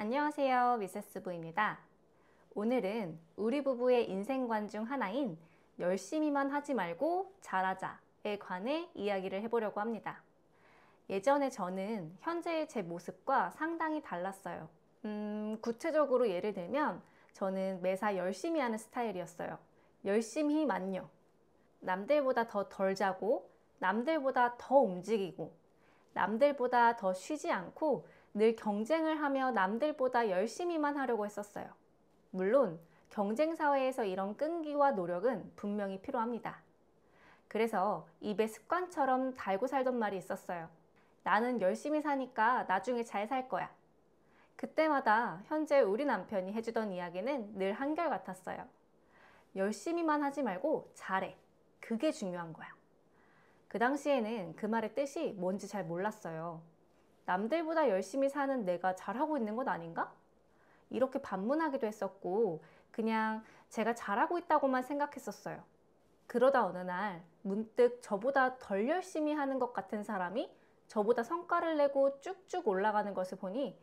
안녕하세요, 미세스 부입니다. 오늘은 우리 부부의 인생관 중 하나인 열심히만 하지 말고 잘하자에 관해 이야기를 해보려고 합니다. 예전에 저는 현재의 제 모습과 상당히 달랐어요. 구체적으로 예를 들면 저는 매사 열심히 하는 스타일이었어요. 열심히만요. 남들보다 더 덜 자고, 남들보다 더 움직이고, 남들보다 더 쉬지 않고 늘 경쟁을 하며 남들보다 열심히만 하려고 했었어요. 물론 경쟁 사회에서 이런 끈기와 노력은 분명히 필요합니다. 그래서 입에 습관처럼 달고 살던 말이 있었어요. 나는 열심히 사니까 나중에 잘 살 거야. 그때마다 현재 우리 남편이 해주던 이야기는 늘 한결같았어요. 열심히만 하지 말고 잘해. 그게 중요한 거야. 그 당시에는 그 말의 뜻이 뭔지 잘 몰랐어요. 남들보다 열심히 사는 내가 잘하고 있는 것 아닌가? 이렇게 반문하기도 했었고 그냥 제가 잘하고 있다고만 생각했었어요. 그러다 어느 날 문득 저보다 덜 열심히 하는 것 같은 사람이 저보다 성과를 내고 쭉쭉 올라가는 것을 보니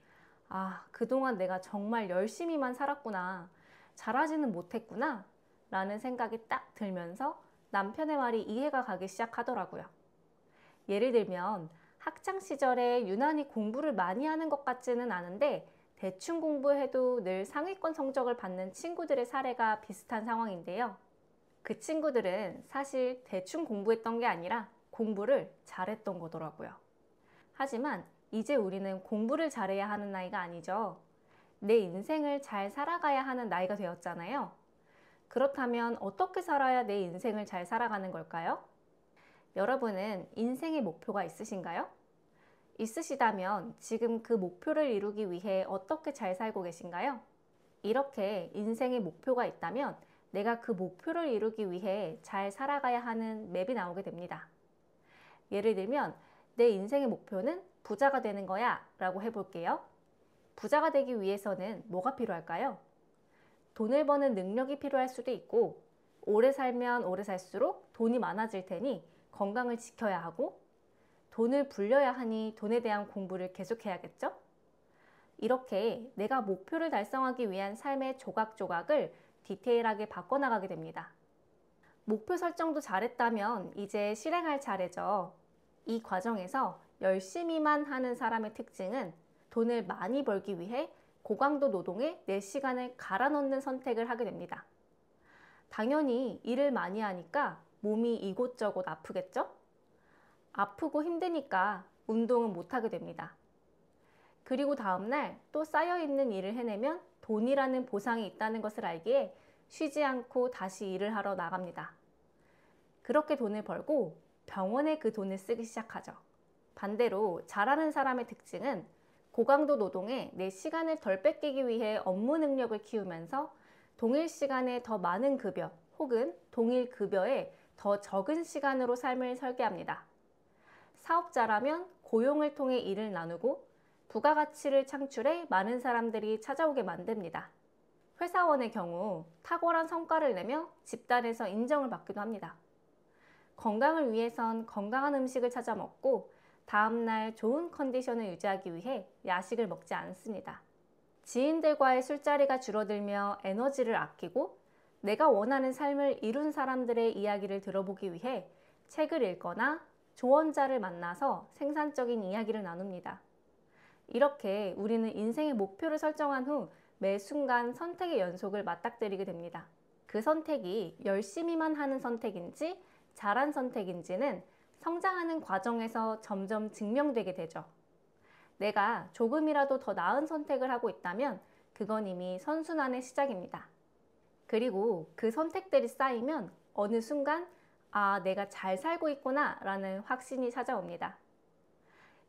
그동안 내가 정말 열심히만 살았구나. 잘하지는 못했구나. 라는 생각이 딱 들면서 남편의 말이 이해가 가기 시작하더라고요. 예를 들면 학창 시절에 유난히 공부를 많이 하는 것 같지는 않은데 대충 공부해도 늘 상위권 성적을 받는 친구들의 사례가 비슷한 상황인데요. 그 친구들은 사실 대충 공부했던 게 아니라 공부를 잘했던 거더라고요. 하지만 이제 우리는 공부를 잘해야 하는 나이가 아니죠. 내 인생을 잘 살아가야 하는 나이가 되었잖아요. 그렇다면 어떻게 살아야 내 인생을 잘 살아가는 걸까요? 여러분은 인생의 목표가 있으신가요? 있으시다면 지금 그 목표를 이루기 위해 어떻게 잘 살고 계신가요? 이렇게 인생의 목표가 있다면 내가 그 목표를 이루기 위해 잘 살아가야 하는 맵이 나오게 됩니다. 예를 들면 내 인생의 목표는 부자가 되는 거야 라고 해볼게요. 부자가 되기 위해서는 뭐가 필요할까요? 돈을 버는 능력이 필요할 수도 있고 오래 살면 오래 살수록 돈이 많아질 테니 건강을 지켜야 하고 돈을 불려야 하니 돈에 대한 공부를 계속해야겠죠? 이렇게 내가 목표를 달성하기 위한 삶의 조각조각을 디테일하게 바꿔나가게 됩니다. 목표 설정도 잘했다면 이제 실행할 차례죠. 이 과정에서 열심히만 하는 사람의 특징은 돈을 많이 벌기 위해 고강도 노동에 내 시간을 갈아 넣는 선택을 하게 됩니다. 당연히 일을 많이 하니까 몸이 이곳저곳 아프겠죠? 아프고 힘드니까 운동은 못하게 됩니다. 그리고 다음날 또 쌓여있는 일을 해내면 돈이라는 보상이 있다는 것을 알기에 쉬지 않고 다시 일을 하러 나갑니다. 그렇게 돈을 벌고 병원에 그 돈을 쓰기 시작하죠. 반대로 잘하는 사람의 특징은 고강도 노동에 내 시간을 덜 뺏기기 위해 업무 능력을 키우면서 동일 시간에 더 많은 급여 혹은 동일 급여에 더 적은 시간으로 삶을 설계합니다. 사업자라면 고용을 통해 일을 나누고 부가가치를 창출해 많은 사람들이 찾아오게 만듭니다. 회사원의 경우 탁월한 성과를 내며 집단에서 인정을 받기도 합니다. 건강을 위해선 건강한 음식을 찾아 먹고 다음날 좋은 컨디션을 유지하기 위해 야식을 먹지 않습니다. 지인들과의 술자리가 줄어들며 에너지를 아끼고 내가 원하는 삶을 이룬 사람들의 이야기를 들어보기 위해 책을 읽거나 조언자를 만나서 생산적인 이야기를 나눕니다. 이렇게 우리는 인생의 목표를 설정한 후 매 순간 선택의 연속을 맞닥뜨리게 됩니다. 그 선택이 열심히만 하는 선택인지 잘한 선택인지는 성장하는 과정에서 점점 증명되게 되죠. 내가 조금이라도 더 나은 선택을 하고 있다면 그건 이미 선순환의 시작입니다. 그리고 그 선택들이 쌓이면 어느 순간 내가 잘 살고 있구나 라는 확신이 찾아옵니다.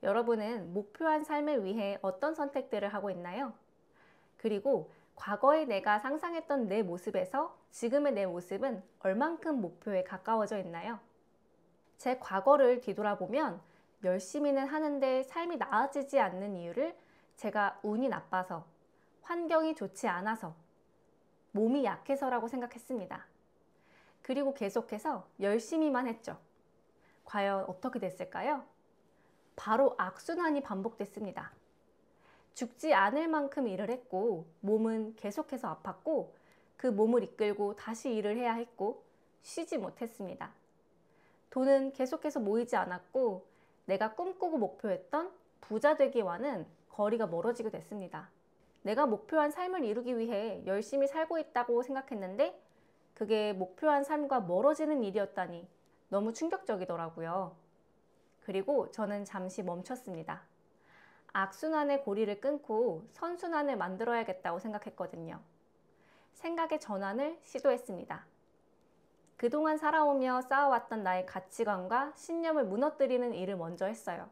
여러분은 목표한 삶을 위해 어떤 선택들을 하고 있나요? 그리고 과거의 내가 상상했던 내 모습에서 지금의 내 모습은 얼만큼 목표에 가까워져 있나요? 제 과거를 뒤돌아보면 열심히는 하는데 삶이 나아지지 않는 이유를 제가 운이 나빠서, 환경이 좋지 않아서, 몸이 약해서라고 생각했습니다. 그리고 계속해서 열심히만 했죠. 과연 어떻게 됐을까요? 바로 악순환이 반복됐습니다. 죽지 않을 만큼 일을 했고 몸은 계속해서 아팠고 그 몸을 이끌고 다시 일을 해야 했고 쉬지 못했습니다. 돈은 계속해서 모이지 않았고 내가 꿈꾸고 목표했던 부자 되기와는 거리가 멀어지게 됐습니다. 내가 목표한 삶을 이루기 위해 열심히 살고 있다고 생각했는데 그게 목표한 삶과 멀어지는 일이었다니 너무 충격적이더라고요. 그리고 저는 잠시 멈췄습니다. 악순환의 고리를 끊고 선순환을 만들어야겠다고 생각했거든요. 생각의 전환을 시도했습니다. 그동안 살아오며 쌓아왔던 나의 가치관과 신념을 무너뜨리는 일을 먼저 했어요.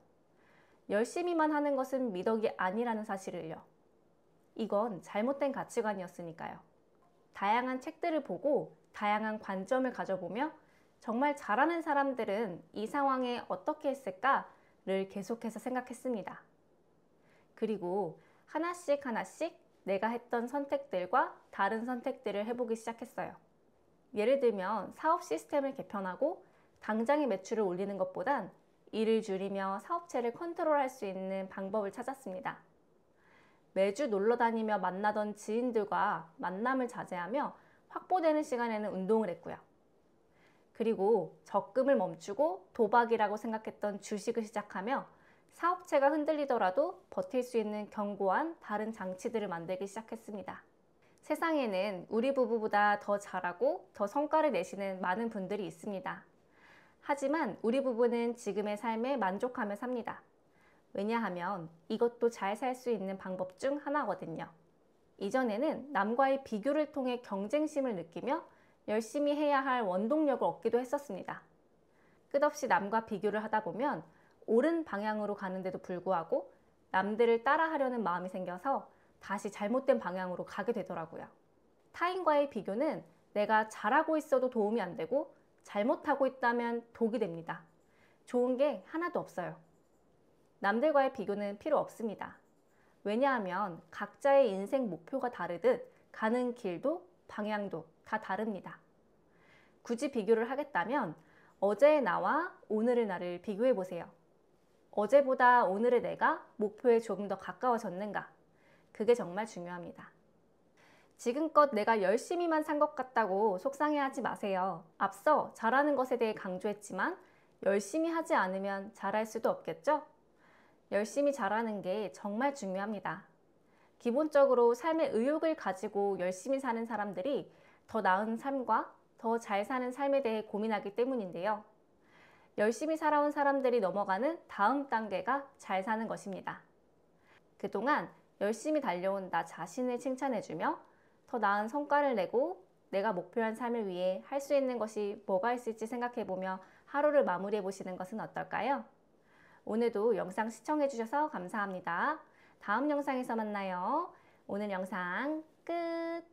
열심히만 하는 것은 미덕이 아니라는 사실을요. 이건 잘못된 가치관이었으니까요. 다양한 책들을 보고 다양한 관점을 가져보며 정말 잘하는 사람들은 이 상황에 어떻게 했을까를 계속해서 생각했습니다. 그리고 하나씩 하나씩 내가 했던 선택들과 다른 선택들을 해보기 시작했어요. 예를 들면 사업 시스템을 개편하고 당장의 매출을 올리는 것보단 일을 줄이며 사업체를 컨트롤할 수 있는 방법을 찾았습니다. 매주 놀러 다니며 만나던 지인들과 만남을 자제하며 확보되는 시간에는 운동을 했고요. 그리고 적금을 멈추고 도박이라고 생각했던 주식을 시작하며 사업체가 흔들리더라도 버틸 수 있는 견고한 다른 장치들을 만들기 시작했습니다. 세상에는 우리 부부보다 더 잘하고 더 성과를 내시는 많은 분들이 있습니다. 하지만 우리 부부는 지금의 삶에 만족하며 삽니다. 왜냐하면 이것도 잘 살 수 있는 방법 중 하나거든요. 이전에는 남과의 비교를 통해 경쟁심을 느끼며 열심히 해야 할 원동력을 얻기도 했었습니다. 끝없이 남과 비교를 하다 보면 옳은 방향으로 가는데도 불구하고 남들을 따라하려는 마음이 생겨서 다시 잘못된 방향으로 가게 되더라고요. 타인과의 비교는 내가 잘하고 있어도 도움이 안 되고 잘못하고 있다면 독이 됩니다. 좋은 게 하나도 없어요. 남들과의 비교는 필요 없습니다. 왜냐하면 각자의 인생 목표가 다르듯 가는 길도 방향도 다 다릅니다. 굳이 비교를 하겠다면 어제의 나와 오늘의 나를 비교해 보세요. 어제보다 오늘의 내가 목표에 조금 더 가까워졌는가? 그게 정말 중요합니다. 지금껏 내가 열심히만 산 것 같다고 속상해하지 마세요. 앞서 잘하는 것에 대해 강조했지만 열심히 하지 않으면 잘할 수도 없겠죠? 열심히 잘하는 게 정말 중요합니다. 기본적으로 삶의 의욕을 가지고 열심히 사는 사람들이 더 나은 삶과 더 잘 사는 삶에 대해 고민하기 때문인데요. 열심히 살아온 사람들이 넘어가는 다음 단계가 잘 사는 것입니다. 그동안 열심히 달려온 나 자신을 칭찬해주며 더 나은 성과를 내고 내가 목표한 삶을 위해 할 수 있는 것이 뭐가 있을지 생각해보며 하루를 마무리해보시는 것은 어떨까요? 오늘도 영상 시청해주셔서 감사합니다. 다음 영상에서 만나요. 오늘 영상 끝!